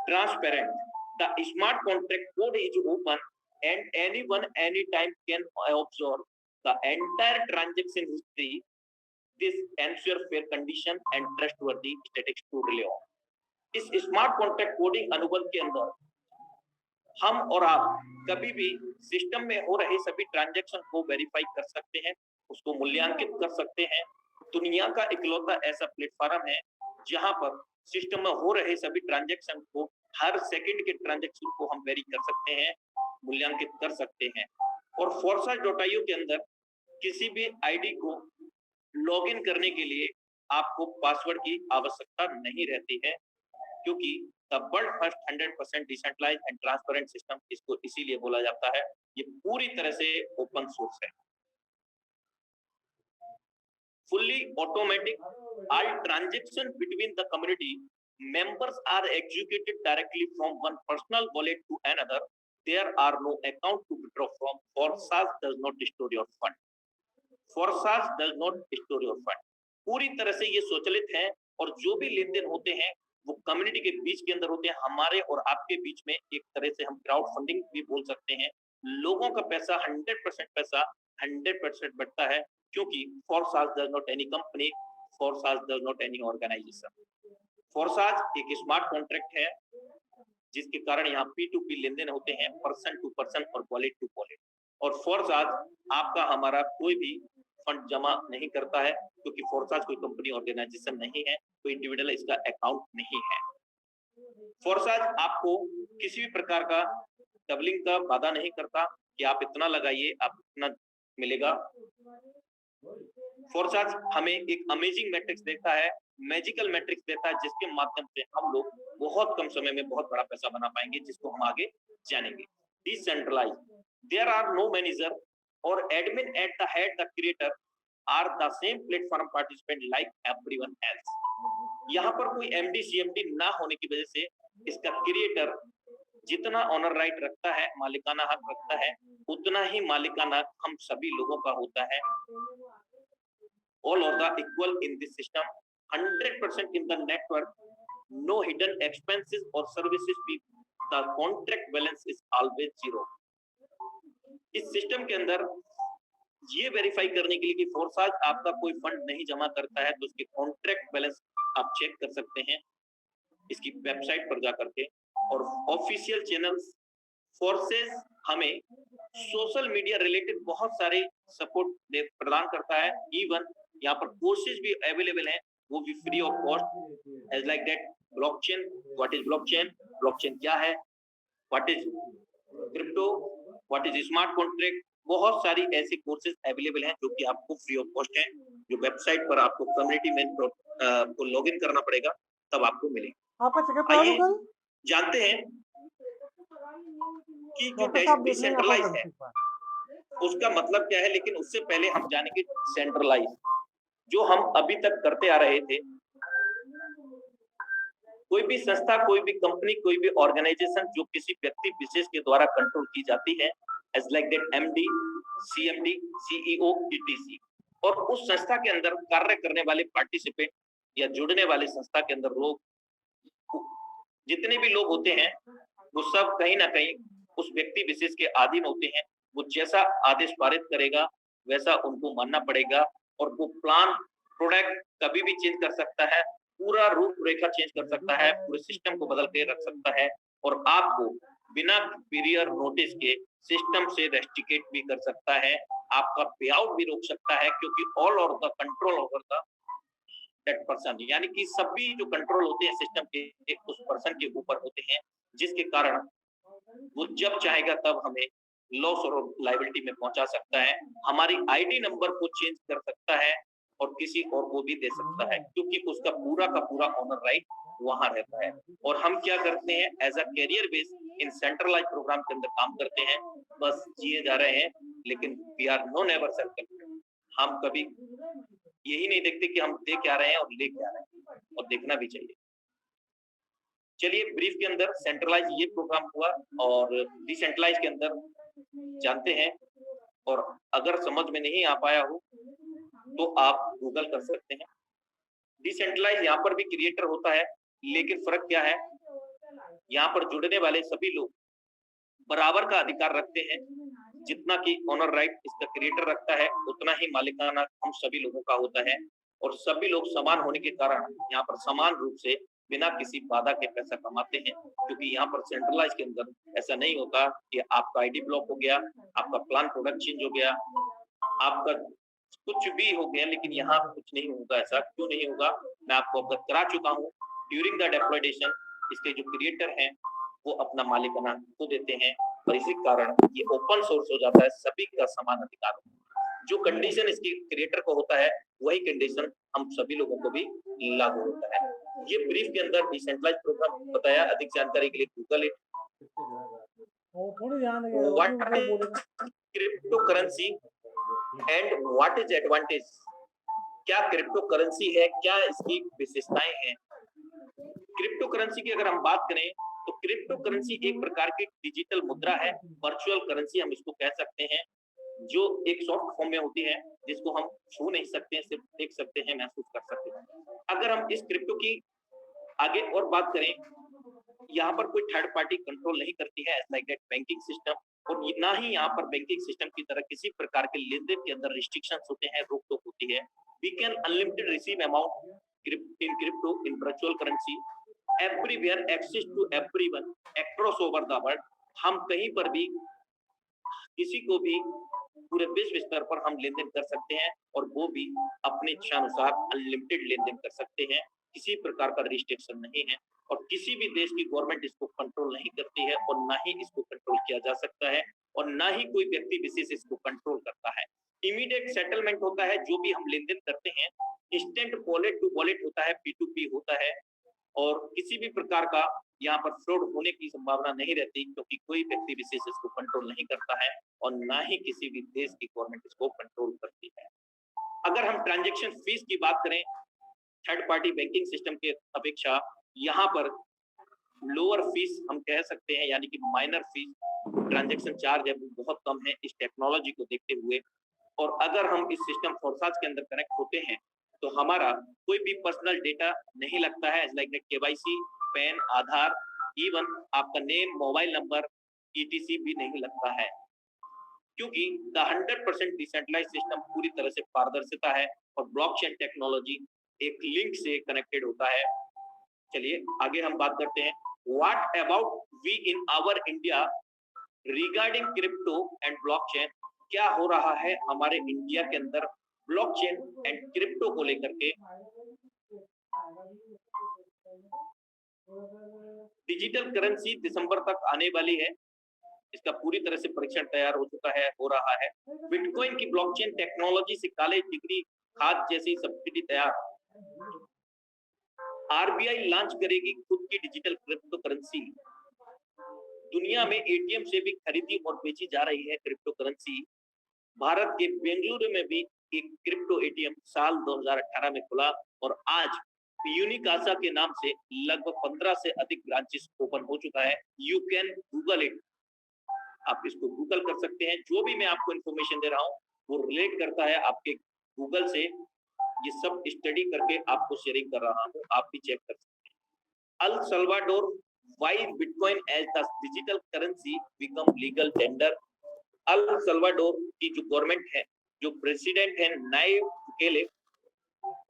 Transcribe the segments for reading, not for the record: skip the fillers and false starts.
transparent. The smart contract code is open and anyone anytime can observe the entire transaction history. This ensure fair condition and trustworthy statistics to rely on. इस smart contract coding अनुबंध के अंदर हम और आप कभी भी system में हो रहे सभी ट्रांजैक्शन को वेरीफाई कर सकते हैं, उसको मूल्यांकित कर सकते हैं। दुनिया का इकलौता ऐसा प्लेटफॉर्म है जहां पर सिस्टम में हो रहे सभी ट्रांजैक्शन को, हर सेकंड के ट्रांजैक्शन को हम वेरी कर सकते हैं, मूल्यांकित कर सकते हैं। और foresight.io के अंदर किसी भी आईडी को लॉगिन करने के लिए आपको पासवर्ड की आवश्यकता नहीं रहती है, क्योंकि the world first 100% decentralised and transparent system इसको इसीलिए बोला जाता है। ये पूरी तरह से ओपन सोर्स है, fully automatic. All transactions between the community members are executed directly from one personal wallet to another. There are no account to withdraw from. Forsage does not store your fund. Forsage does not store your fund. पूरी तरह से ये स्वचालित है और जो भी लेन then होते हैं वो कम्युनिटी के बीच के अंदर होते हैं, हमारे और आपके बीच में। एक तरह से हम क्राउड फंडिंग भी बोल सकते हैं। लोगों का पैसा 100% पैसा 100% बढ़ता है, क्योंकि Forsage does not any company, Forsage does not any organization. Forsage एक स्मार्ट कॉन्ट्रैक्ट है जिसके कारण यहाँ P2P लेन देन होते हैं, पर्सन टू पर्सन और वॉलेट टू वॉलेट। और Forsage आपका हमारा कोई भी फंड जमा नहीं करता है, क्योंकि Forsage कोई कंपनी ऑर्गेनाइजेशन नहीं है, कोई इंडिविजुअल इसका अकाउंट नहीं है। Forsage आपको किसी भी प्रकार का डबलिंग का वादा नहीं करता कि आप इतना लगाइए आप इतना मिलेगा। Forsage हमें एक अमेजिंग मैट्रिक्स देता है, मैजिकल मैट्रिक्स देता है, जिसके माध्यम से हम लोग बहुत कम समय में बहुत बड़ा पैसा बना पाएंगे, जिसको हम आगे जानेंगे। Decentralise, there are no manager और admin at the head, the creator are the same platform participant like everyone else. यहाँ पर कोई एमडी सीएमडी ना होने की वजह से इसका क्रिएटर जितना ऑनर राइट रखता है, मालिकाना हक रखता है, उतना ही मालिकाना हम सभी लोगों का होता है। All are the equal in this system, 100% in the network, no hidden expenses or services fee, the contract balance is always zero. इस सिस्टम के अंदर ये वेरीफाई करने के लिए कि Forsage आपका कोई फंड नहीं जमा करता है, तो उसके कॉन्ट्रैक्ट बैलेंस आप चेक कर सकते हैं इसकी वेबसाइट पर जाकर के। और ऑफिशियल चैनल्स, फोर्सेस हमें सोशल मीडिया रिलेटेड बहुत सारे सपोर्ट प्रदान करता है। इवन यहाँ पर कोर्सेज भी अवेलेबल हैं, वो भी free of cost, as like that blockchain, what is blockchain, blockchain क्या है, what is crypto, what is smart contract, बहुत सारी ऐसे कोर्सेज अवेलेबल हैं जो कि आपको फ्री ऑफ कॉस्ट हैं, जो वेबसाइट पर आपको कम्युनिटी में को लॉगिन करना पड़ेगा तब आपको मिलेगा। आइए जानते हैं कि जो डिसेंट्रलाइज है उसका मतलब क्या है, लेकिन उससे पहले हम जानेंगे सेंट्रलाइज, जो हम अभी तक करते आ रहे थे। कोई भी संस्था, कोई भी कंपनी, कोई भी ऑर्गेनाइजेशन जो किसी व्यक्ति विशेष के द्वारा कंट्रोल की जाती है, as like that MD, CMD, CEO, etc, और उस संस्था के अंदर कार्य करने वाले पार्टिसिपेंट या जुड़ने वाले संस्था के अंदर लोग, जितने भी लोग होते हैं वो सब कहीं ना कहीं उस व्यक्ति विशेष के अधीन होते हैं। वो जैसा आदेश पारित करेगा वैसा उनको मानना पड़ेगा, और वो प्लान प्रोडक्ट कभी भी चेंज कर सकता है, पूरा रूपरेखा चेंज कर सकता है, पूरे सिस्टम को बदल के रख सकता है, और आपको बिना पीरियड नोटिस के सिस्टम से रेस्ट्रिकेट भी कर सकता है, आपका पे आउट भी रोक सकता है, क्योंकि all over the control over the that person, यानी कि सभी जो कंट्रोल होते हैं सिस्टम के उस पर्सन के ऊपर होते हैं, जिसके कारण वो जब चाहेगा तब हमें लॉस और लायबिलिटी में पहुंचा सकता है, हमारी आईडी नंबर को चेंज कर सकता है और किसी और को भी दे सकता है, क्योंकि उसका पूरा का पूरा ऑनर राइट वहां रहता है। और हम क्या करते हैं, as a career base in centralise programme के अंदर काम करते हैं, बस जिए जा रहे हैं, लेकिन we are no never circle. हम कभी यही नहीं देखते कि हम दे क्या रहे हैं और ले क्या रहे हैं, और देखना भी चाहिए। चलिए ब्रीफ के अंदर सेंट्रलाइज ये प्रोग्राम हुआ, और डिसेंट्रलाइज के अंदर जानते हैं, और अगर समझ में नहीं आ पाया हो तो आप गूगल कर सकते हैं। डिसेंट्रलाइज यहाँ पर भी क्रिएटर होता है, लेकिन फर्क क्या है, यहाँ पर जुड़ने वाले सभी लोग बराबर का अधिकार रखते हैं। जितना कि ओनर राइट इसका क्रिएटर रखता है, उतना ही मालिकाना हम सभी लोगों का होता है। और सभी लोग समान होने के कारण यहाँ पर समान रूप से बिना किसी बाधा के पैसा कमाते हैं, क्योंकि यहाँ पर सेंट्रलाइज के अंदर ऐसा नहीं होता कि आपका आईडी ब्लॉक हो गया, आपका प्लान प्रोडक्ट चेंज हो गया, आपका कुछ भी हो गया, लेकिन यहाँ कुछ नहीं होगा। ऐसा क्यों नहीं होगा, मैं आपको अवगत करा चुका हूँ। ड्यूरिंग द डेप्लॉयडेशन इसके जो क्रिएटर हैं वो अपना मालिकाना खो देते हैं, और इसी कारण ये ओपन सोर्स हो जाता है, सभी का समान अधिकार होता है। जो कंडीशन इसके क्रिएटर को होता है वही कंडीशन हम सभी लोगों को भी लागू होता है। ये ब्रीफ के अंदर डिसेंट्रलाइज प्रोग्राम बताया। अधिक जानकारी के लिए Google it. What is crypto currency and what is advantage? क्या क्रिप्टो करेंसी है, क्या इसकी विशेषताएं हैं? क्रिप्टो करेंसी की अगर हम बात करें तो क्रिप्टो करेंसी एक प्रकार की डिजिटल मुद्रा है, वर्चुअल करेंसी हम इसको कह सकते हैं, जो एक सॉफ्ट फॉर्म में होती है, जिसको हम छू नहीं सकते, सिर्फ देख सकते हैं, महसूस कर सकते हैं। अगर हम इस क्रिप्टो की आगे और बात करें, यहाँ पर कोई थर्ड पार्टी कंट्रोल नहीं करती है, लाइक दैट बैंकिंग सिस्टम, और ना ही यहाँ पर बैंकिंग सिस्टम की तरह किसी प्रकार के लेन-देन के अंदर रिस्ट्रिक्शंस होते हैं, रोक-टोक होती है। We can unlimited receive amount in crypto in virtual currency, everywhere access to everyone across over the world. हम कहीं पर भी किसी को भी पूरे विश्व स्तर पर हम लेन-देन कर सकते हैं, और वो भी अपने इच्छा अनुसार अनलिमिटेड लेन-देन कर सकते हैं। किसी प्रकार का रिस्ट्रिक्शन नहीं है, और किसी भी देश की गवर्नमेंट इसको कंट्रोल नहीं करती है, और ना ही इसको कंट्रोल किया जा सकता है, और ना ही कोई व्यक्ति विशेष इसको कंट्रोल करता है। इमीडिएट सेटलमेंट होता है, जो भी हम लेन-देन करते हैं, इंस्टेंट वॉलेट टू वॉलेट होता है, P2P होता है, और किसी भी प्रकार का यहाँ पर फ्रॉड होने की संभावना नहीं रहती, क्योंकि कोई व्यक्ति विशेष इसको कंट्रोल नहीं करता है, और ना ही किसी भी देश की गवर्नमेंट इसको कंट्रोल करती है। अगर हम ट्रांजैक्शन फीस की बात करें, थर्ड पार्टी बैंकिंग सिस्टम के अपेक्षा यहाँ पर लोअर फीस हम कह सकते हैं, यानी कि माइनर फीस, ट्रांजैक्शन चार्ज है वो बहुत कम है इस टेक्नोलॉजी को देखते हुए। और अगर हम इस सिस्टम फोरसाज के अंदर कनेक्ट होते हैं तो हमारा कोई भी पर्सनल डेटा नहीं लगता है, लाइक केवाईसी, पैन, आधार, इवन आपका नेम, मोबाइल नंबर, ईटीसी भी नहीं लगता है, क्योंकि द 100% डिसेंट्रलाइज सिस्टम पूरी तरह से पारदर्शिता है, और ब्लॉकचेन टेक्नोलॉजी एक लिंक से कनेक्टेड होता है। चलिए आगे हम बात करते हैं। What about we in our India regarding crypto and blockchain? क्या हो रहा है हमारे इंडिया के अंदर ब्लॉकचेन एंड क्रिप्टो को लेकर के? डिजिटल करेंसी दिसंबर तक आने वाली है, इसका पूरी तरह से परीक्षण तैयार हो चुका है, हो रहा है। बिटकॉइन की ब्लॉकचेन टेक्नोलॉजी से कॉलेज डिग्री, खाद जैसी सब्सिडी तैयार। आरबीआई लॉन्च करेगी खुद की डिजिटल क्रिप्टो करेंसी। दुनिया में एटीएम से भी खरीदी और बेची जा रही है क्रिप्टो करेंसी। भारत के बेंगलुरु में भी एक क्रिप्टो एटीएम साल 2018 में खुला, और आज यूनिकासा के नाम से लगभग 15 से अधिक ब्रांचेस ओपन हो चुका है। यू कैन गूगल इट, आप इसको गूगल कर सकते हैं। जो भी मैं आपको इंफॉर्मेशन दे रहा हूँ वो रिलेट करता है आपके गूगल से, ये सब स्टडी करके आपको शेयरिंग कर रहा हूँ, आप भी चेक कर सकते हैं। El Salvador, why bitcoin as the digital currency become legal tender. El Salvador की जो गवर्नमेंट है, जो प्रेसिडेंट है नायब बुकेले,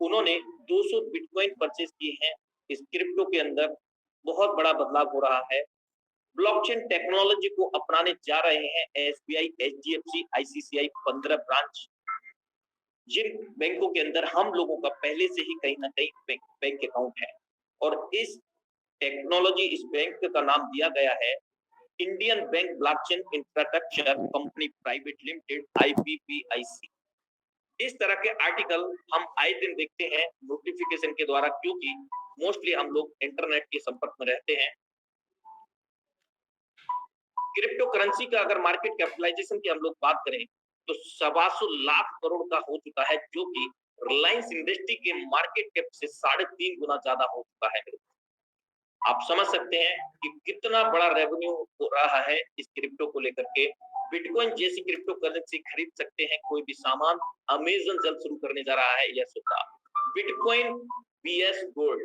उन्होंने 200 बिटकॉइन परचेज किए हैं। इस क्रिप्टो के अंदर बहुत बड़ा बदलाव हो रहा है। ब्लॉकचेन टेक्नोलॉजी को अपनाने जा रहे हैं एसबीआई, एचडीएफसी, आईसीसीआई, 15 ब्रांच, जिन बैंकों के अंदर हम लोगों का पहले से ही कहीं ना कहीं बैंक अकाउंट है। और इस टेक्नोलॉजी, इस बैंक का नाम दिया गया है Indian bank blockchain infrastructure company private limited, IBPIC। इस तरह के आर्टिकल हम आए दिन देखते हैं नोटिफिकेशन के द्वारा, क्योंकि मोस्टली हम लोग इंटरनेट के संपर्क में रहते हैं। क्रिप्टो करेंसी का अगर मार्केट कैपिटलाइजेशन की हम लोग बात करें तो 125 लाख करोड़ का हो चुका है, जो कि रिलायंस इंडस्ट्री के मार्केट कैप से 3.5 गुना ज्यादा हो चुका है। आप समझ सकते हैं कि कितना बड़ा रेवेन्यू हो रहा है इस क्रिप्टो को लेकर के। बिटकॉइन जैसी क्रिप्टो करेंसी खरीद सकते हैं कोई भी सामान। अमेजन जल्द शुरू करने जा रहा है यह सुविधा, बिटकॉइन बीएस गोल्ड।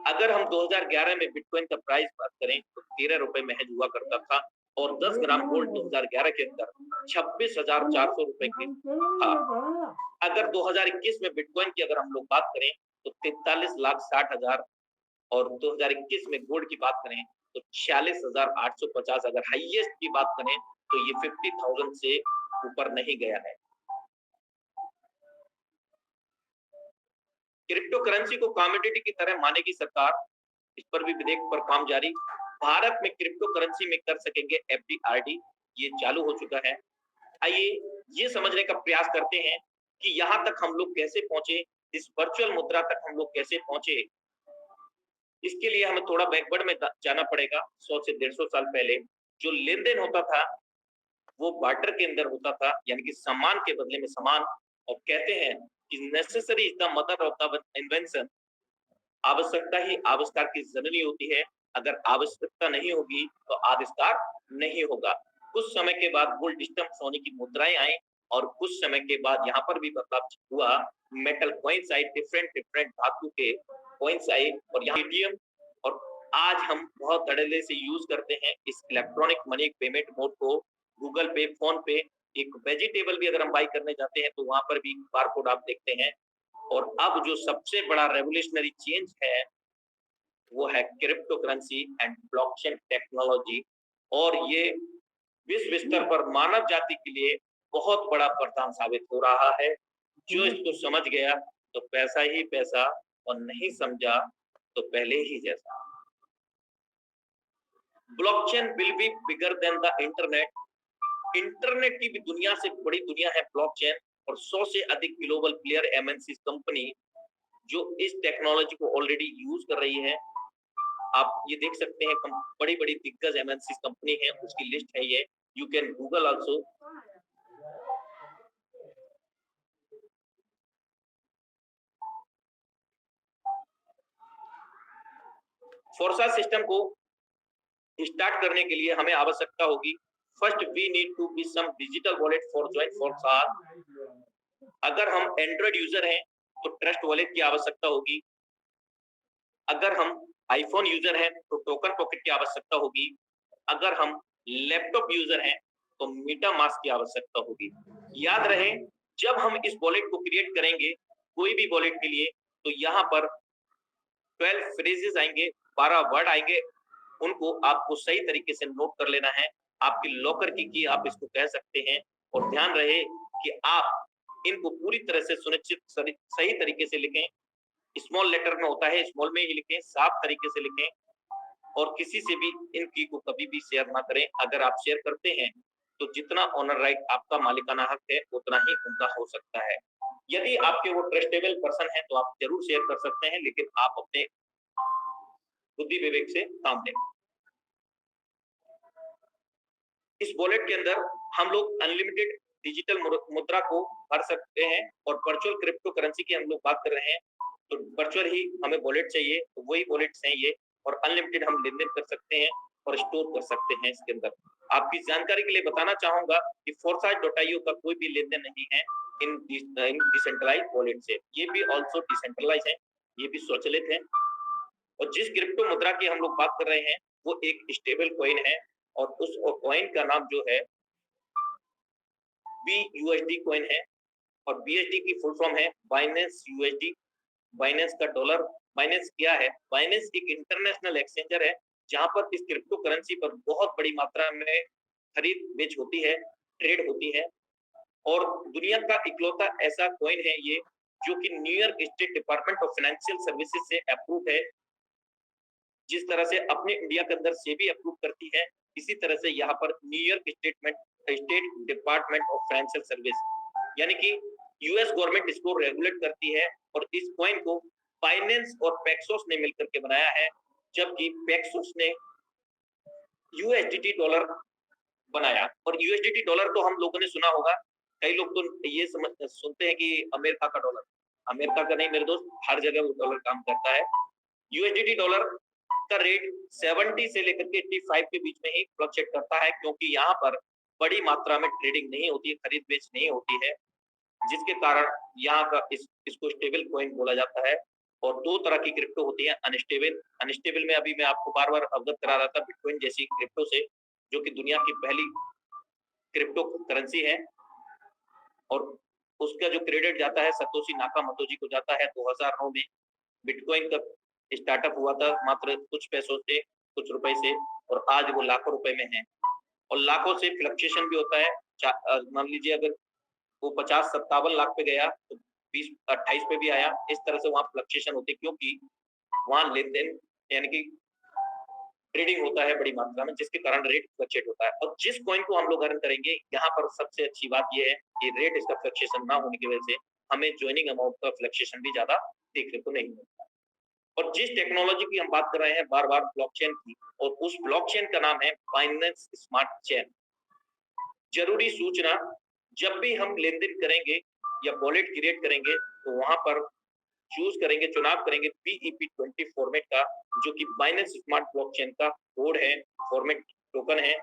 अगर हम 2011 में बिटकॉइन का प्राइस बात करें तो 13 रुपए महज हुआ करता था और 10 ग्राम गोल्ड 2011 के अंदर 26,400 रुपए की था। अगर 2021 में बिटकॉइन की अगर हम लोग बात करें तो 43,60,000 और 2021 में गोल्ड की बात करें तो 46,850। अगर हाईएस्ट की बात करें तो ये 50,000 से ऊपर नहीं गया है। क्रिप्टो करेंसी को कमोडिटी की तरह मानेगी सरकार, इस पर भी विधेयक पर काम जारी। भारत में क्रिप्टो करेंसी में कर सकेंगे एफडी, ये चालू हो चुका है। आइए ये समझने का प्रयास करते हैं कि यहाँ तक हम लोग कैसे पहुंचे, इस वर्चुअल मुद्रा तक हम लोग कैसे पहुंचे। इसके लिए हमें थोड़ा बैकवर्ड में जाना पड़ेगा। 100 से 150 साल पहले जो लेन देन होता था वो बार्टर के अंदर होता था, यानी कि सम्मान के बदले में समान। और कहते हैं कि necessary is the mother of the invention, आवश्यकता ही आविष्कार की जननी होती है। अगर आवश्यकता नहीं होगी तो आविष्कार नहीं होगा। कुछ समय के बाद गोल्ड स्टम्प सोने की मुद्राएं आई और कुछ समय के बाद यहाँ पर भी बदलाव हुआ। मेटल कॉइन्स आए, डिफरेंट डिफरेंट धातु के कॉइन्स आए और यहाँ एटीएम। और आज हम बहुत धड़ल्ले से यूज करते हैं इस इलेक्ट्रॉनिक मनी पेमेंट मोड को। गूगल पे, फोन पे, एक वेजिटेबल भी अगर हम बाई करने जाते हैं तो वहां पर भी बारकोड आप देखते हैं। और अब जो सबसे बड़ा रेवोल्यूशनरी चेंज है वो है crypto currency and blockchain technology. और ये विश्व स्तर पर मानव जाति के लिए बहुत बड़ा वरदान साबित हो रहा है। जो इसको समझ गया तो पैसा ही पैसा, और नहीं समझा तो पहले ही जैसा। Blockchain will be bigger than the internet. Internet की भी दुनिया से बड़ी दुनिया है ब्लॉकचेन। और 100 से अधिक ग्लोबल प्लेयर एमएनसी कंपनी जो इस टेक्नोलॉजी को ऑलरेडी यूज कर रही है। आप ये देख सकते हैं बड़ी बड़ी दिग्गज एमएनसी कंपनी है, उसकी लिस्ट है ये। You can Google also. Forsa system को स्टार्ट करने के लिए हमें आवश्यकता होगी, first we need to be some digital wallet for join Forsa. अगर हम एंड्रॉइड यूजर हैं तो ट्रस्ट वॉलेट की आवश्यकता होगी। अगर हम आईफोन यूजर हैं तो टोकन पॉकेट की आवश्यकता होगी। अगर हम लैपटॉप यूजर हैं तो मीटा मास्क की आवश्यकता होगी। याद रहे, जब हम इस वॉलेट को क्रिएट करेंगे कोई भी वॉलेट के लिए तो यहाँ पर 12 फ्रेजेस आएंगे, 12 वर्ड आएंगे। उनको आपको सही तरीके से नोट कर लेना है। आपकी लॉकर की आप इसको कह सकते हैं। और ध्यान रहे कि आप इनको पूरी तरह से सुनिश्चित सही तरीके से लिखें। स्मॉल लेटर में होता है, स्मॉल में ही लिखें, साफ तरीके से लिखें। और किसी से भी इन की को कभी भी शेयर ना करें। अगर आप शेयर करते हैं तो जितना ऑनर राइट आपका मालिकाना हक है उतना ही उनका हो सकता है। यदि आपके वो ट्रस्टेबल पर्सन है तो आप जरूर शेयर कर सकते हैं, लेकिन आप अपने बुद्धि विवेक से काम लें। इस वॉलेट के अंदर हम लोग अनलिमिटेड डिजिटल मुद्रा को भर सकते हैं। और वर्चुअल क्रिप्टो करेंसी की हम लोग बात कर रहे हैं तो वर्चुअल ही हमें वॉलेट चाहिए, तो वही वॉलेट्स हैं ये। और अनलिमिटेड हम लेन देन कर सकते हैं और स्टोर कर सकते हैं इसके अंदर। आपकी जानकारी के लिए बताना चाहूंगा कि foresight.io का कोई भी लेन देन नहीं है इन डिसेंट्रलाइज वॉलेट से। ये भी ऑल्सो डिसेंट्रलाइज है, ये भी स्वचालित है। और जिस क्रिप्टो मुद्रा की हम लोग बात कर रहे हैं वो एक स्टेबल कॉइन है। और उस कॉइन का नाम जो है BUSD कॉइन है। और BUSD की फुल फॉर्म है बाइनेंस USD। बाइनेंस का डॉलर। बाइनेंस क्या है? बाइनेंस एक इंटरनेशनल एक्सचेंजर है जहां पर इस क्रिप्टो करेंसी पर बहुत बड़ी मात्रा में खरीद बेच होती है, ट्रेड होती है। और दुनिया का इकलौता ऐसा कॉइन है ये जो कि New York state department of financial services से अप्रूव है। जिस तरह से अपने इंडिया के अंदर सेबी अप्रूव करती है, इसी तरह से यहाँ पर New York state department of financial service यानी कि यूएस गवर्नमेंट इसको रेगुलेट करती है। और इस कॉइन को बाइनेंस और पैक्सोस ने मिलकर के बनाया है, जबकि पैक्सोस ने यूएसडीटी डॉलर बनाया। और यूएसडीटी डॉलर तो हम लोगों ने सुना होगा। कई लोग तो ये सुनते हैं कि अमेरिका का डॉलर। अमेरिका का नहीं मेरे दोस्त, हर जगह वो डॉलर काम करता है। यूएसडीटी डॉलर का रेट 70 से लेकर के 85 के बीच में ही फ्लक्चुएट करता है, क्योंकि यहाँ पर बड़ी मात्रा में ट्रेडिंग नहीं होती है, खरीद बेच नहीं होती है, जिसके कारण यहाँ का इसको स्टेबल कॉइन बोला जाता है। और दो तरह की क्रिप्टो होती है, अनस्टेबल। अनस्टेबल में अभी मैं आपको बार बार अवगत करा रहा था बिटकॉइन जैसी क्रिप्टो से, जो कि दुनिया की पहली क्रिप्टो करेंसी है, और उसका जो क्रेडिट जाता है सतोशी नाकामोटो जी को जाता है। 2009 में बिटकॉइन का स्टार्टअप हुआ था मात्र कुछ पैसों से, कुछ रुपए से, और आज वो लाखों रुपए में है, और लाखों से फ्लक्चुएशन भी होता है। मान लीजिए अगर वो 50-57 लाख पे गया तो 20-28 पे भी आया, इस तरह से वहां फ्लक्चुएशन होती है, क्योंकि वहां लेन देन यानी कि ट्रेडिंग होता है बड़ी मात्रा में, जिसके कारण रेट फ्लक्चुएट होता है। और जिस कॉइन को हम लोग अर्न करेंगे, यहाँ पर सबसे अच्छी बात यह है कि रेट इसका फ्लक्चुएशन ना होने की वजह से हमें ज्वाइनिंग अमाउंट का फ्लक्चुएशन भी ज्यादा देखने को नहीं मिलता। और जिस टेक्नोलॉजी की हम बात कर रहे हैं बार बार, ब्लॉकचेन की, और उस ब्लॉकचेन का नाम है बाइनेंस स्मार्ट चेन। जरूरी सूचना, जब भी हम लेन देन करेंगे या वॉलेट क्रिएट करेंगे तो वहां पर चूज करेंगे, चुनाव करेंगे BEP20 फॉर्मेट का, जो कि बाइनेंस स्मार्ट ब्लॉकचेन का कोड है, फॉर्मेट टोकन है।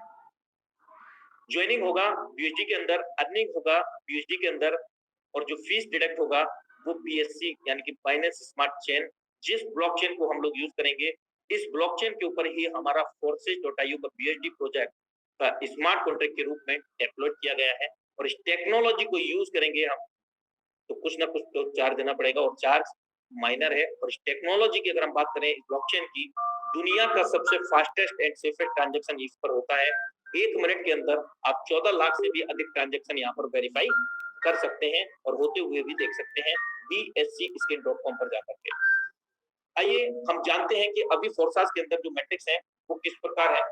ज्वाइनिंग होगा BUSD के अंदर, अर्निंग होगा BUSD के अंदर, और जो फीस डिडक्ट होगा वो BSC यानी कि बाइनेंस स्मार्ट चेन। जिस ब्लॉकचेन को हम लोग यूज करेंगे, इस ब्लॉकचेन के ऊपर ही हमारा Forces.io का BUSD प्रोजेक्ट का स्मार्ट कॉन्ट्रैक्ट के रूप में डेवलप किया गया है। और इस टेक्नोलॉजी को यूज करेंगे हम तो कुछ ना कुछ तो चार्ज देना पड़ेगा, और चार्ज माइनर है। और इस टेक्नोलॉजी की अगर हम बात करें, इस ब्लॉकचेन की, दुनिया का सबसे फास्टेस्ट एंड सेफेस्ट ट्रांजैक्शन इस पर होता है। 1 मिनट के अंदर आप 14 लाख से भी अधिक ट्रांजैक्शन यहाँ पर वेरीफाई कर सकते हैं, और होते हुए भी देख सकते हैं BSCskin.com पर जाकर के। आइए हम जानते हैं कि अभी फोर्सास के अंदर जो मैट्रिक्स है वो किस प्रकार है।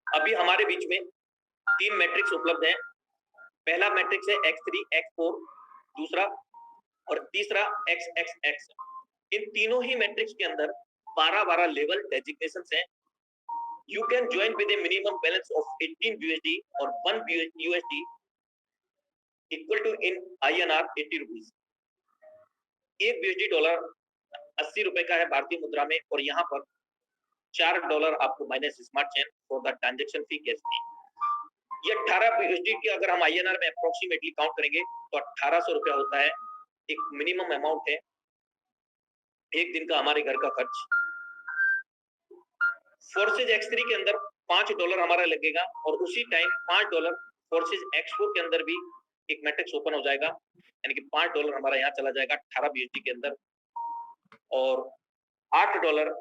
अभी हमारे बीच में 3 मैट्रिक्स उपलब्ध हैं। पहला मैट्रिक्स है X3, X4, दूसरा और तीसरा XXX। इन तीनों ही मैट्रिक्स के अंदर 12-12 लेवल डेजिग्नेशंस हैं। You can join with a minimum balance of 18 USD or 1 USD equal to in INR 80 rupees। एक USD डॉलर 80 रुपए का है भारतीय मुद्रा में, और यहाँ पर $4 आपको minus smart chain for the transaction fee cash fee. ये 18 USD की अगर हम INR में अप्रोक्सीमेटली काउंट करेंगे तो 1800 रुपया होता है। एक मिनिमम अमाउंट है, एक दिन का हमारे घर का खर्च। फोर्सेज X3 के अंदर $5 हमारा लगेगा, और उसी टाइम $5 फोर्सेज X4 के अंदर भी एक मैट्रिक्स ओपन हो जाएगा, यानी कि $5 हमारा यहाँ चला जाएगा 18 USD के अंदर, और $8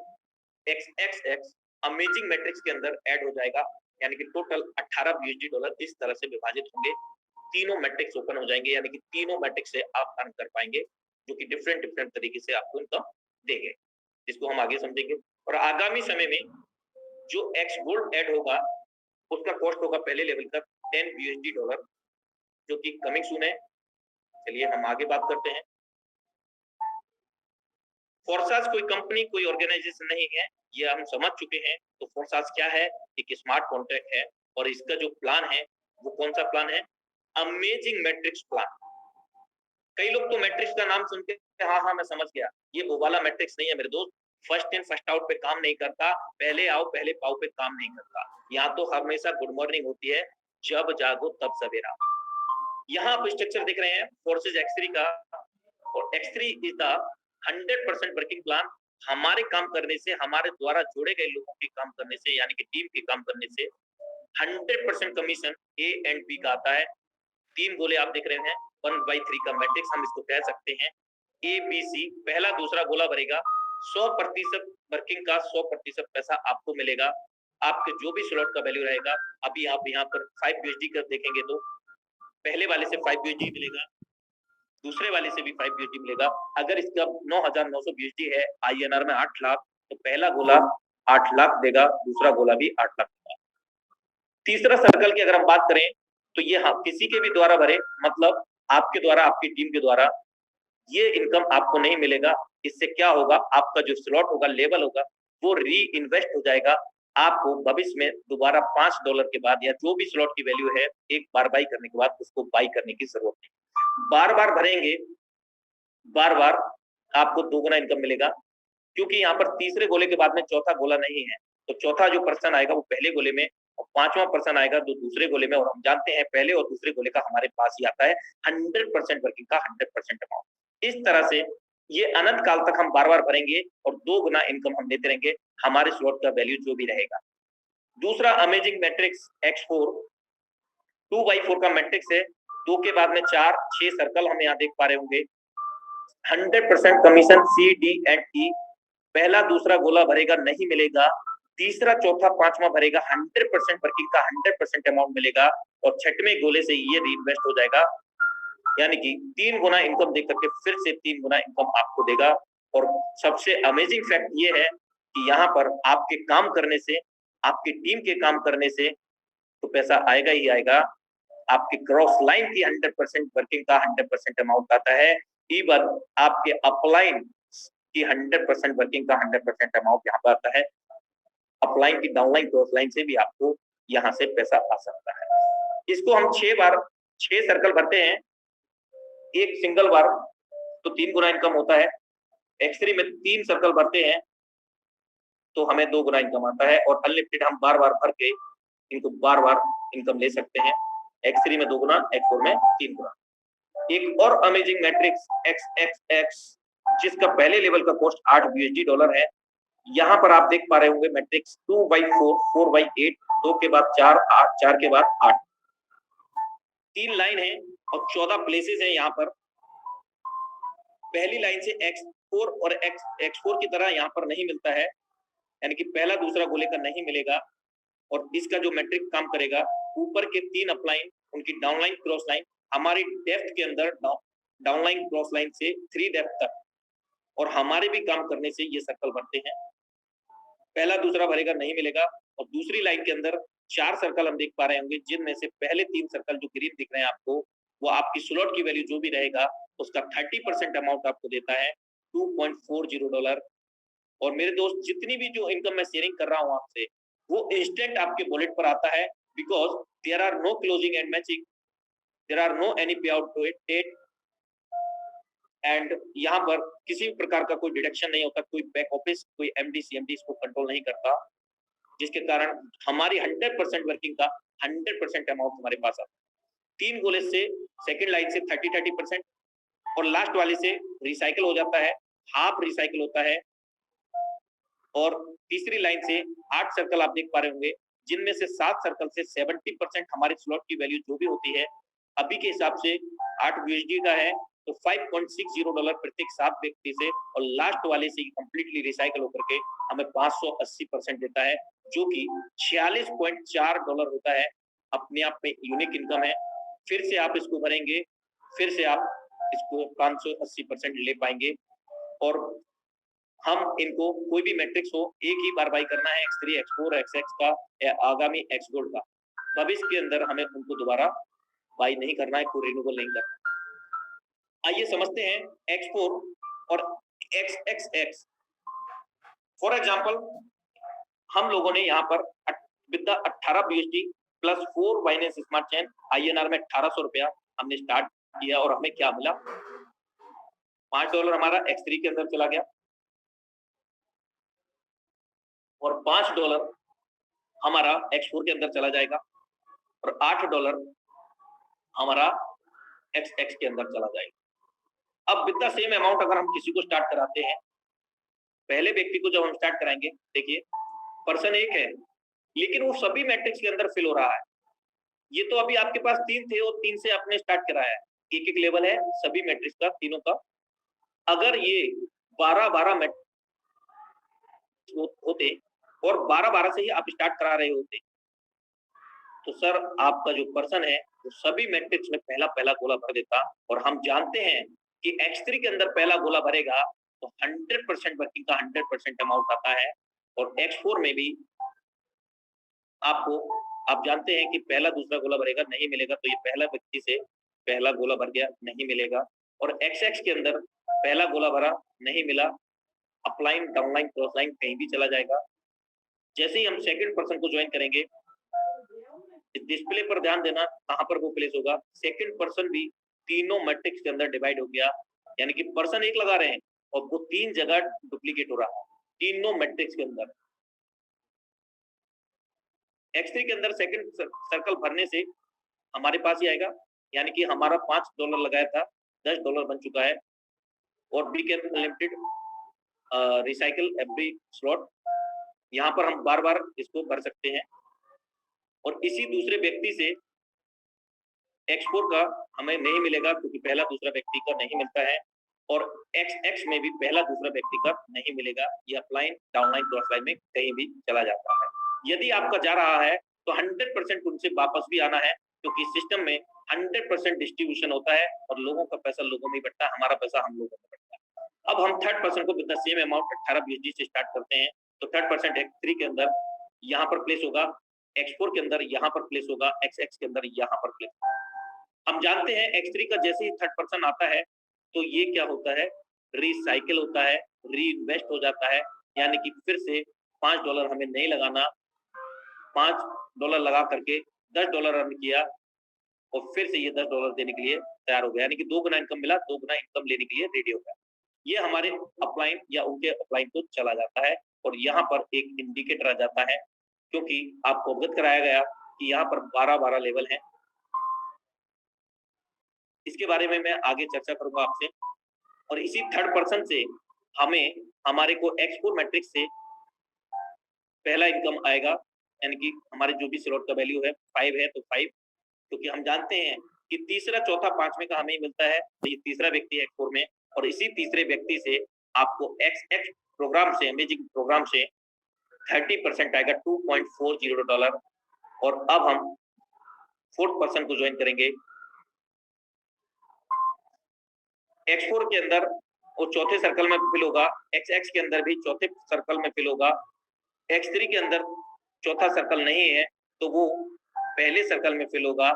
XXX अमेजिंग मैट्रिक्स के अंदर ऐड हो जाएगा, यानी कि टोटल 18 USD इस तरह से विभाजित होंगे। तीनों मैट्रिक्स ओपन हो जाएंगे, यानी कि तीनों मैट्रिक्स से आप अर्न कर पाएंगे, जो कि डिफरेंट तरीके से आपको इनकम देंगे, जिसको हम आगे समझेंगे। और आगामी समय में जो एक्स गोल्ड ऐड होगा उसका कॉस्ट होगा पहले लेवल का $10 USD, जो कि कमिंग सून है। चलिए हम आगे बात करते हैं। फोर्सास कोई कंपनी, कोई ऑर्गेनाइजेशन नहीं है, ये हम समझ चुके हैं। तो फोर्सास क्या है? एक स्मार्ट कॉन्ट्रैक्ट है, और इसका जो प्लान है वो कौन सा प्लान है? Amazing matrix plan. कई लोग तो मैट्रिक्स का नाम सुनते हैं, हाँ मैं समझ गया, ये वो वाला मैट्रिक्स नहीं है मेरे दोस्त। फर्स्ट इन फर्स्ट आउट पे काम नहीं करता, पहले आओ पहले पाओ पे काम नहीं करता। यहाँ तो हमेशा गुड मॉर्निंग होती है, जब जागो तब सवेरा। यहाँ आप स्ट्रक्चर देख रहे हैं फोर्सेज X3 का, और X3 is the 100% working plan. हमारे काम करने से, हमारे द्वारा जोड़े गए लोगों के काम करने से, यानी कि टीम के काम करने से 100% कमीशन A एंड B का आता है। 3 गोले आप देख रहे हैं, 1/3 का मैट्रिक्स हम इसको कह सकते हैं। ABC पहला दूसरा गोला भरेगा, 100% वर्किंग का 100% पैसा आपको मिलेगा। आपके जो भी स्लॉट का वैल्यू रहेगा, अभी आप यहाँ पर 5 USD कर देखेंगे तो पहले वाले से 5 USD मिलेगा, दूसरे वाले से भी 5 USD मिलेगा। अगर इसका 9,900 USD है, INR में 8 लाख, तो पहला गोला 8 लाख देगा, दूसरा गोला भी 8 लाख देगा। तीसरा सर्कल की अगर हम बात करें तो ये हाँ किसी के भी द्वारा भरे, मतलब आपके द्वारा, आपकी टीम के द्वारा, ये इनकम आपको नहीं मिलेगा। इससे क्या होगा? आपका जो स्लॉट होगा, लेवल होगा, वो री इन्वेस्ट हो जाएगा। आपको भविष्य में दोबारा $5 के बाद, या जो भी स्लॉट की वैल्यू है, एक बार बाई करने के बाद उसको बाई करने की जरूरत नहीं। बार बार भरेंगे, बार बार आपको दोगुना इनकम मिलेगा, क्योंकि यहाँ पर तीसरे गोले के बाद में चौथा गोला नहीं है। तो चौथा जो पर्सन आएगा वो पहले गोले में, और 5वां पर्सन आएगा जो दूसरे गोले में, और हम जानते हैं पहले और दूसरे गोले का हमारे पास ही आता है 100% वर्किंग का 100% अमाउंट। इस तरह से ये अनंत काल तक हम बार-बार भरेंगे और 2 गुना इनकम हम देते रहेंगे, हमारे स्लॉट का वैल्यू जो भी रहेगा। दूसरा अमेजिंग मैट्रिक्स X4 2/4 का मैट्रिक्स है। 2 के बाद में 4, 6 सर्कल हम यहाँ देख पा रहे होंगे। 100% commission C, D and E। पहला दूसरा गोला भरेगा नहीं मिलेगा, तीसरा चौथा पांचवा भरेगा 100% वर्किंग का 100% अमाउंट मिलेगा, और छठवें गोले से ये रीइन्वेस्ट हो जाएगा, यानी कि 3 गुना इनकम देकर के फिर से 3 गुना इनकम आपको देगा। और सबसे अमेजिंग फैक्ट ये है कि यहाँ पर आपके काम करने से, आपकी टीम के काम करने से तो पैसा आएगा ही आएगा। आपकी क्रॉस लाइन की 100% वर्किंग का 100% अमाउंट आता है। इवन आपके अपलाइन की 100% वर्किंग का 100% अमाउंट यहाँ पर आता है। अपलाइन की डाउनलाइन क्रॉस लाइन से भी आपको यहाँ से पैसा आ सकता है। इसको हम 6 बार 6 सर्कल भरते हैं, एक सिंगल बार तो 3 गुना इनकम होता है। X3 में 3 सर्कल भरते हैं तो हमें 2 गुना इनकम आता है, और अनलिमिटेड हम बार-बार भर के इनको बार-बार इनकम ले सकते हैं। X3 में 2 गुना, X4 में 3 गुना। एक और अमेजिंग मैट्रिक्स XXX, जिसका पहले लेवल का कॉस्ट $8 है। यहाँ पर आप देख पा रहे होंगे मैट्रिक्स 2/4, 4/8, 2 के बाद 4, 8, 4 के बाद 8। 3 लाइन है और 14 प्लेसेस हैं यहाँ पर। पहली लाइन से X4 और X4 की तरह यहाँ पर नहीं मिलता है, यानी कि पहला दूसरा गोले का नहीं मिलेगा। और इसका जो मैट्रिक काम करेगा, ऊपर के 3 अपलाइन, उनकी डाउनलाइन क्रॉस लाइन, हमारी डेप्थ के अंदर डाउनलाइन क्रॉस लाइन से 3 डेप्थ तक, और हमारे भी काम करने से ये सर्कल बनते हैं। पहला दूसरा भरेगा नहीं मिलेगा, और दूसरी लाइन के अंदर 4 सर्कल हम देख पा रहे होंगे, जिनमें से पहले 3 सर्कल जो ग्रीन दिख रहे हैं आपको, वो आपकी स्लॉट की वैल्यू जो भी रहेगा उसका 30% अमाउंट आपको देता है, $2.40। और मेरे दोस्त, जितनी भी जो इनकम मैं शेयरिंग कर रहा हूँ आपसे, वो इंस्टेंट आपके वॉलेट पर आता है, because there are no closing and matching, there are no any pay out to date, and यहाँ पर किसी भी प्रकार का कोई डिडक्शन नहीं होता, कोई बैक ऑफिस, कोई MD CMD इसको कंट्रोल नहीं करता, जिसके कारण हमारी 100% वर्किंग का 100% अमाउंट हमारे पास आता है। 3 गोले से सेकंड लाइन से 30% और लास्ट वाले से रिसाइकल हो जाता है, हाफ रिसाइकल होता है। और तीसरी लाइन से 8 सर्कल आप देख पा रहे होंगे, जिनमें से 7 सर्कल से 70% हमारे स्लॉट की वैल्यू जो भी होती है, अभी के हिसाब से 8 USD का है, तो $5.60 प्रत्येक 7 व्यक्ति से, और लास्ट वाले से कंप्लीटली रिसाइकल होकर के हमें 580% देता है, जो कि $46.4 होता है। अपने आप में यूनिक इनकम है। फिर से आप इसको भरेंगे, फिर से आप इसको 580% ले पाएंगे। और हम इनको कोई भी मैट्रिक्स हो, एक ही बार बाई करना है, X3, X4, XX का या आगामी X गोल्ड का। भविष्य के अंदर हमें उनको दोबारा बाई नहीं करना है, कोई रिन्यूअल नहीं करना। आइए समझते हैं X4 और XXX। फॉर एग्जांपल, हम लोगों ने यहाँ पर with the 18 BSD plus 4 Binance smart chain INR में 1800 रुपया हमने स्टार्ट किया, और हमें क्या मिला? $5 हमारा X3 के अंदर चला गया, और $5 हमारा X4 के अंदर चला जाएगा, और $8 हमारा XX के अंदर चला जाएगा। अब विद द सेम अमाउंट अगर हम किसी को स्टार्ट कराते हैं, पहले व्यक्ति को जब हम स्टार्ट कराएंगे, देखिए पर्सन एक है, लेकिन वो सभी मैट्रिक्स के अंदर फिल हो रहा है। ये तो अभी आपके पास 3 थे और 3 से आपने स्टार्ट कराया है, एक-एक लेवल है सभी मैट्रिक्स का, तीनों का। अगर ये 12-12 मैट्रिक्स होते और 12-12 से ही आप स्टार्ट करा रहे होते, तो सर आपका जो पर्सन है वो सभी मैट्रिक्स में पहला गोला भर देता। और हम जानते हैं कि X3 के अंदर पहला गोला भरेगा तो 100% वर्किंग का 100% अमाउंट आता है, और X4 में भी आपको, आप जानते हैं कि पहला दूसरा गोला भरेगा नहीं मिलेगा, तो ये पहला व्यक्ति से पहला गोला भर गया, नहीं मिलेगा। और XX के अंदर पहला गोला भरा, नहीं मिला, अपलाइन डाउनलाइन क्रॉस लाइन कहीं भी चला जाएगा। जैसे ही हम सेकंड पर्सन को ज्वाइन करेंगे, डिस्प्ले पर ध्यान देना कहां पर वो प्लेस होगा। सेकंड पर्सन भी तीनों मैट्रिक्स के अंदर डिवाइड हो गया, यानी कि पर्सन एक लगा रहे हैं और वो 3 जगह डुप्लीकेट हो रहा है तीनों मैट्रिक्स के अंदर। X3 के अंदर सेकंड सर्कल भरने से हमारे पास ही आएगा, यानी कि हमारा $5 लगाया था, $10 बन चुका है। और B cap limited recycle every slot, यहाँ पर हम बार-बार इसको भर सकते हैं। और इसी दूसरे व्यक्ति से X4 का हमें नहीं मिलेगा, क्योंकि पहला दूसरा व्यक्ति का नहीं मिलता है, और XX में भी पहला दूसरा व्यक्ति का नहीं मिलेगा। ये अपलाइन, डाउनलाइन, क्रॉसलाइन में कहीं भी चला जाता है। यदि आपका जा रहा है तो 100% उनसे वापस भी आना है, क्योंकि सिस्टम में 100% डिस्ट्रीब्यूशन होता है और लोगों का पैसा लोगों में ही बँटता है, हमारा पैसा हम लोगों में बँटता है। अब हम थर्ड पर्सन को with the same amount 18 BSD से स्टार्ट करते हैं, तो थर्ड पर्सन X3 के अंदर यहाँ पर प्लेस होगा, X4 के अंदर यहाँ पर प्लेस होगा, XX के अंदर यहाँ पर प्लेस होगा। हम जानते हैं X3 का जैसे ही थर्ड पर्सन आता है तो ये क्या होता है, रिसाइकिल होता है, रीइन्वेस्ट हो जाता है, यानी कि फिर से $5 हमें नहीं लगाना, $5 लगा करके $10 अर्न किया और फिर से ये $10 देने के लिए तैयार हो गया, यानी कि 2 गुना इनकम मिला, 2 गुना इनकम लेने के लिए रेडी हो गया। ये हमारे अपलाइन या उनके अपलाइन को चला जाता है और यहाँ पर एक इंडिकेटर आ जाता है, क्योंकि आपको अवगत कराया गया कि यहाँ पर 12-12 लेवल हैं। इसके बारे में मैं आगे चर्चा करूँगा आपसे। और इसी थर्ड पर्सन से हमें हमारे को X4 मैट्रिक्स से पहला इनकम आएगा, यानी कि हमारे जो भी स्लॉट का वैल्यू है 5 है तो 5, क्योंकि हम जानते हैं कि तीसरा, चौथा, पांचवें का हमें ही मिलता है, तो ये तीसरा व्यक्ति है X4 में, और इसी तीसरे व्यक्ति से आपको XX प्रोग्राम से, अमेजिंग प्रोग्राम से 30% आएगा, $2.40। और अब हम फोर्थ पर्सन को ज्वाइन करेंगे। X4 के अंदर वो चौथे सर्कल में फिल होगा, XX के अंदर भी चौथे सर्कल में फिल होगा, X3 के अंदर चौथा सर्कल नहीं है तो वो पहले सर्कल में फिल होगा।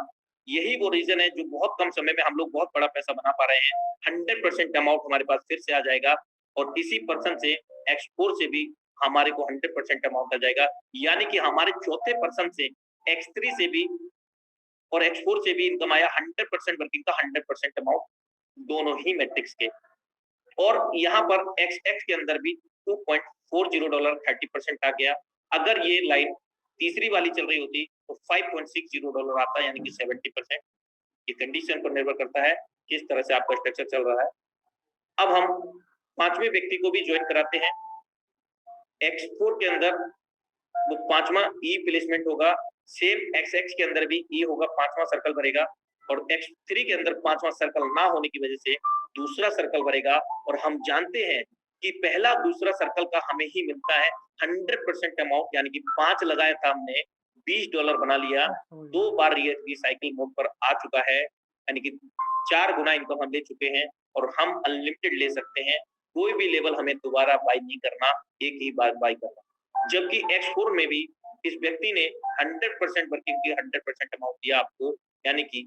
यही वो रीजन है जो बहुत कम समय में हम लोग बहुत बड़ा पैसा बना पा रहे हैं। 100% अमाउंट हमारे पास फिर से आ जाएगा और इसी पर्सन से X4 से भी हमारे को 100% अमाउंट आ जाएगा, यानी कि हमारे चौथे पर्सन से X3 से भी और X4 से भी इनकम आया 100% वर्किंग का 100% अमाउंट, दोनों ही मैट्रिक्स के। और यहाँ पर XX के अंदर भी $2.40 30% आ गया। अगर ये लाइन तीसरी वाली चल रही होती तो $5.60 आता, यानी कि 70%। ये कंडीशन पर निर्भर करता है किस तरह से आपका स्ट्रक्चर चल रहा है। अब हम पांचवें व्यक्ति को भी ज्वाइन कराते हैं। X4 के अंदर वो पांचवा ई प्लेसमेंट होगा, सेम XX के अंदर भी ई होगा, पांचवा सर्कल भरेगा, और X3 के अंदर पांचवा सर्कल ना होने की वजह से दूसरा सर्कल भरेगा। और हम जानते हैं कि पहला दूसरा सर्कल का हमें ही मिलता है 100% अमाउंट, यानी कि 5 लगाया था हमने, $20 बना लिया, 2 बार रिसाइकिल मोड पर आ चुका है, यानी कि 4 गुना इनकम हम ले चुके हैं और हम अनलिमिटेड ले सकते हैं। कोई भी लेवल हमें दोबारा बाय नहीं करना, एक ही बार बाय करना। जबकि X4 में भी इस व्यक्ति ने 100% वर्किंग की 100% अमाउंट दिया आपको, यानी कि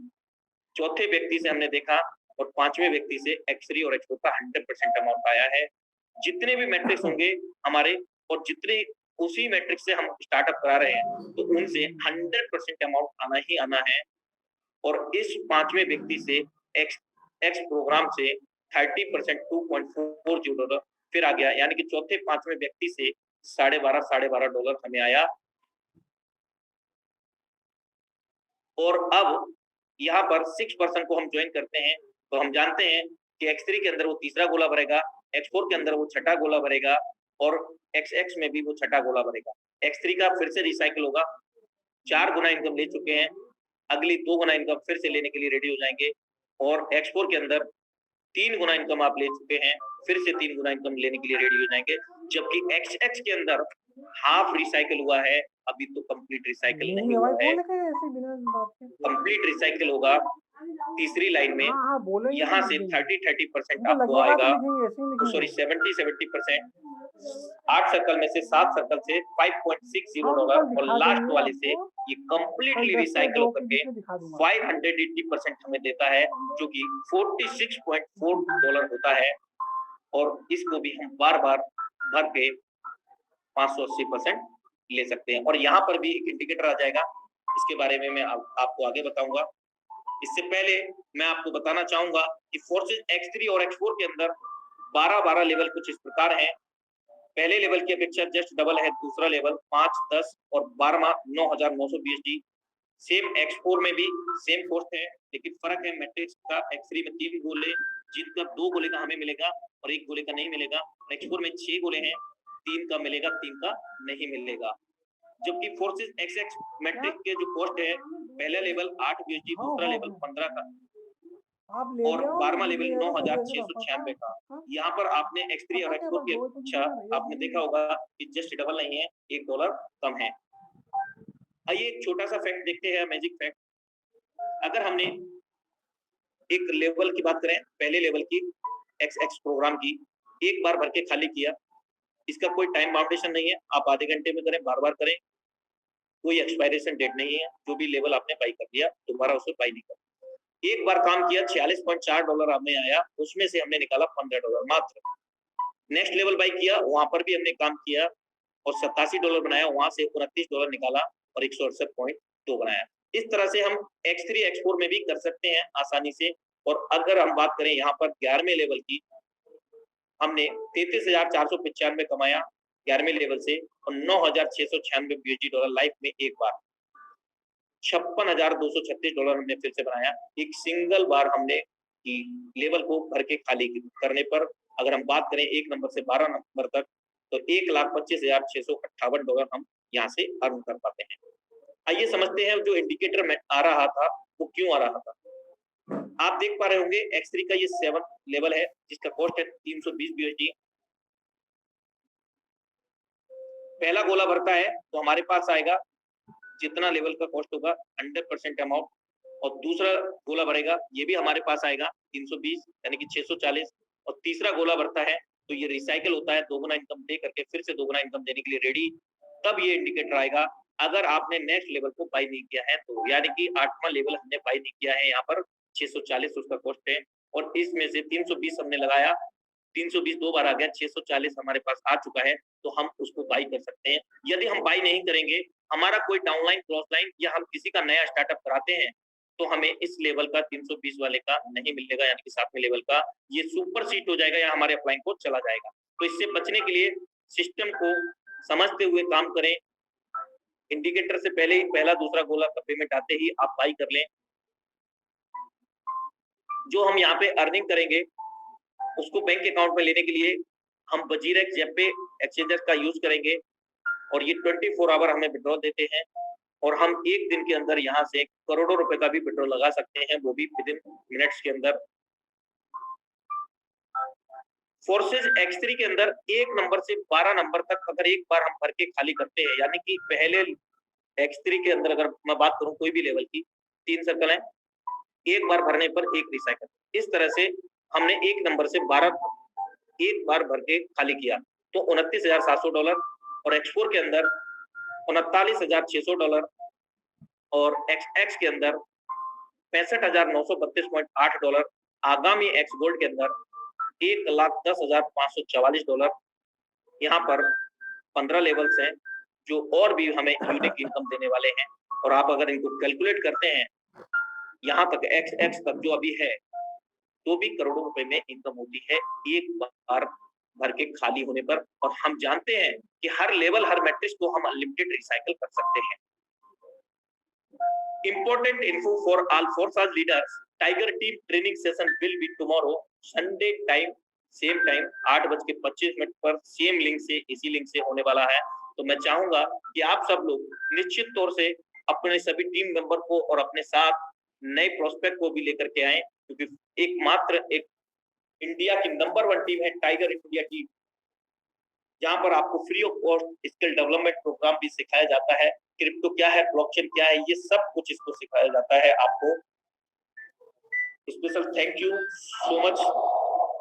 चौथे व्यक्ति से हमने देखा और पांचवें व्यक्ति से X3 और X4 का 100% अमाउंट आया है। जितने भी मैट्रिक्स होंगे हमारे और जितने उसी मैट्रिक्स से हम स्टार्टअप करा रहे हैं तो उनसे 100% अमाउंट आना ही आना है। और इस पांचवें व्यक्ति से X प्रोग्राम से 30% $2.40 फिर आ गया, यानी कि चौथे पांचवें व्यक्ति से $12.5 हमें आया। और अब यहाँ पर 6% को हम ज्वाइन करते हैं तो हम जानते हैं कि X3 के अंदर वो तीसरा गोला भरेगा, X4 के अंदर वो छठा गोला भरेगा और XX में भी वो छठा गोला भरेगा। X3 का फिर से रिसाइकिल होगा, 4 गुना इनकम ले चुके हैं, अगली 2 गुना इनकम फिर से लेने के लिए रेडी हो जाएंगे। और X4 के अंदर 3 गुना इनकम आप ले चुके हैं, फिर से 3 गुना इनकम लेने के लिए रेडी हो जाएंगे। जबकि XX के अंदर हाफ रिसाइकिल हुआ है, अभी तो कंप्लीट रिसाइकिल नहीं हुआ है। कंप्लीट रिसाइकिल होगा तीसरी लाइन में, यहाँ से 30% आपको आएगा, सॉरी 70% 8 सर्कल में से 7 सर्कल से $5.60 और लास्ट वाले से ये कंप्लीटली रिसाइकिल होकर के 580% हमें देता है, जो कि $46.4 होता है। और इसको भी हम बार बार भर के 580% ले सकते हैं। और यहाँ पर भी एक इंडिकेटर आ जाएगा, इसके बारे में मैं आपको आगे बताऊंगा। इससे पहले मैं आपको बताना चाहूंगा कि फोर्सेस X3 और X4 के अंदर 12-12 लेवल कुछ इस प्रकार हैं। पहले लेवल की अपेक्षा जस्ट डबल है दूसरा लेवल 5, 10 और 12वां 9,900 बीएसडी। सेम X4 में भी सेम कॉस्ट है, लेकिन फर्क है मैट्रिक्स का। X3 में 3 गोले, जिनका 2 गोले का हमें मिलेगा और 1 गोले का नहीं मिलेगा। X4 में 6 गोले हैं, 3 का मिलेगा, 3 का नहीं मिलेगा। जबकि फोर्सेस XX मैट्रिक्स के जो कॉस्ट है, पहला लेवल 8 बीएसडी, दूसरा लेवल 15 का और 12वां लेवल 9,696 का। यहाँ पर आपने X3 और X4 की अपेक्षा आपने देखा होगा कि जस्ट डबल नहीं है, $1 कम है। आइए एक छोटा सा फैक्ट देखते हैं, मैजिक फैक्ट। अगर हमने एक लेवल की बात करें, पहले लेवल की XX प्रोग्राम की, एक बार भर के खाली किया, इसका कोई टाइम बाउंडेशन नहीं है, आप आधे घंटे में करें, बार बार करें, कोई एक्सपायरेशन डेट नहीं है। जो भी लेवल आपने बाई कर लिया दोबारा उसे बाई नहीं करना। एक बार काम किया, $46.4 हमें आया, उसमें से हमने निकाला $15 मात्र। नेक्स्ट लेवल बाई किया, वहां पर भी हमने काम किया और $87 बनाया, वहां से $29 निकाला और 168.2 बनाया। इस तरह से हम X3 X4 में भी कर सकते हैं आसानी से। और अगर हम बात करें यहाँ पर 11वें लेवल की, हमने 33,495 कमाया 11वें लेवल से और $9,696 लाइफ में एक बार। $56,236 हमने फिर से बनाया एक सिंगल बार हमने कि लेवल को भर के खाली करने पर। अगर हम बात करें 1 नंबर से 12 नंबर तक, तो $1,25,658 हम यहाँ से अर्न कर पाते हैं। आइए समझते हैं जो इंडिकेटर में आ रहा था वो क्यों आ रहा था। आप देख पा रहे होंगे X3 का ये 7 लेवल है, जिसका कॉस्ट है 320 बीएसडी। पहला गोला भरता है तो हमारे पास आएगा जितना लेवल का कॉस्ट होगा 100% अमाउंट, और दूसरा गोला भरेगा ये भी हमारे पास आएगा 320 यानी कि 640, और तीसरा गोला भरता है तो ये रिसाइकल होता है, दोगुना इनकम दे करके फिर से दोगुना इनकम देने के लिए रेडी। तब ये इंडिकेटर आएगा अगर आपने नेक्स्ट लेवल को बाई नहीं किया है तो, यानी कि 8वां लेवल हमने बाई नहीं किया है, यहाँ पर 640 उसका कॉस्ट है और इसमें से 320 हमने लगाया, 320 दो बार आ गया, 640 हमारे पास आ चुका है, तो हम उसको बाई कर सकते हैं। यदि हम बाई नहीं करेंगे, हमारा कोई डाउनलाइन क्रॉस लाइन या हम किसी का नया स्टार्टअप कराते हैं, तो हमें इस लेवल का 320 वाले का नहीं मिलेगा, यानी कि 7वें लेवल का ये सुपर सीट हो जाएगा या हमारे अपलाइन को चला जाएगा। तो इससे बचने के लिए सिस्टम को समझते हुए काम करें। इंडिकेटर से पहले ही पहला दूसरा गोला का पेमेंट आते ही आप बाई कर लें। जो हम यहाँ पे अर्निंग करेंगे उसको बैंक अकाउंट में लेने के लिए हम वजीरेक्स जेपे एक्सचेंजर का यूज करेंगे और ये 24 आवर हमें विड्रॉल देते हैं और हम एक दिन के अंदर यहाँ से करोड़ों रुपए का भी विड्रॉल लगा सकते हैं, वो भी विदिन मिनट्स के अंदर। फोर्सेज X3 के अंदर 1 नंबर से 12 नंबर तक अगर एक बार हम भर के खाली करते हैं, यानी कि पहले X3 के अंदर अगर मैं बात करूं कोई भी लेवल की 3 सर्कल है, एक बार भरने पर एक रिसाइकल। इस तरह से हमने 1 नंबर से 12 एक बार भर के खाली किया तो $29,700, और X4 के अंदर $39,600 और XX के अंदर $65,932.8। आगामी X गोल्ड के अंदर $1,10,544। यहाँ पर 15 लेवल्स हैं जो और भी हमें यूनिक इनकम देने वाले हैं, और आप अगर इनको कैलकुलेट करते हैं यहाँ तक XX तक जो अभी है, तो भी करोड़ों रुपए में इनकम होती है एक बार भर के खाली होने पर। और हम जानते हैं कि हर लेवल हर मैट्रिक्स को हम अनलिमिटेड रिसाइकल कर सकते हैं। Important info for all Forces leaders. Tiger team training session will be tomorrow Sunday time, same time 8:25 पर सेम लिंक से, इसी लिंक से होने वाला है। तो मैं चाहूंगा कि आप सब लोग निश्चित तौर से अपने सभी टीम मेंबर को और अपने साथ नए प्रोस्पेक्ट को भी लेकर के आए, क्योंकि एकमात्र एक इंडिया की नंबर 1 टीम है टाइगर इंडिया टीम, जहां पर आपको free of cost skill development programme भी सिखाया जाता है। क्रिप्टो क्या है, ब्लॉकचेन क्या है, ये सब कुछ इसको सिखाया जाता है आपको। Special thank you so much.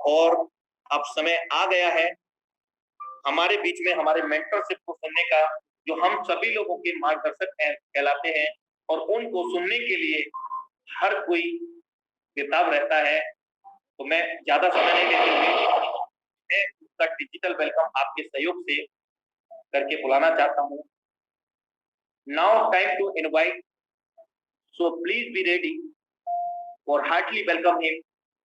और अब समय आ गया है हमारे बीच में हमारे मेंटरशिप को सुनने का, जो हम सभी लोगों के मार्गदर्शक कहलाते हैं, और उनको सुनने के लिए हर कोई बेताब रहता है। तो मैं ज्यादा समय नहीं लेते हुए मैं उसका डिजिटल वेलकम आपके सहयोग से करके बुलाना चाहता हूँ। Now time to invite, so please be ready और हार्टली वेलकम हिम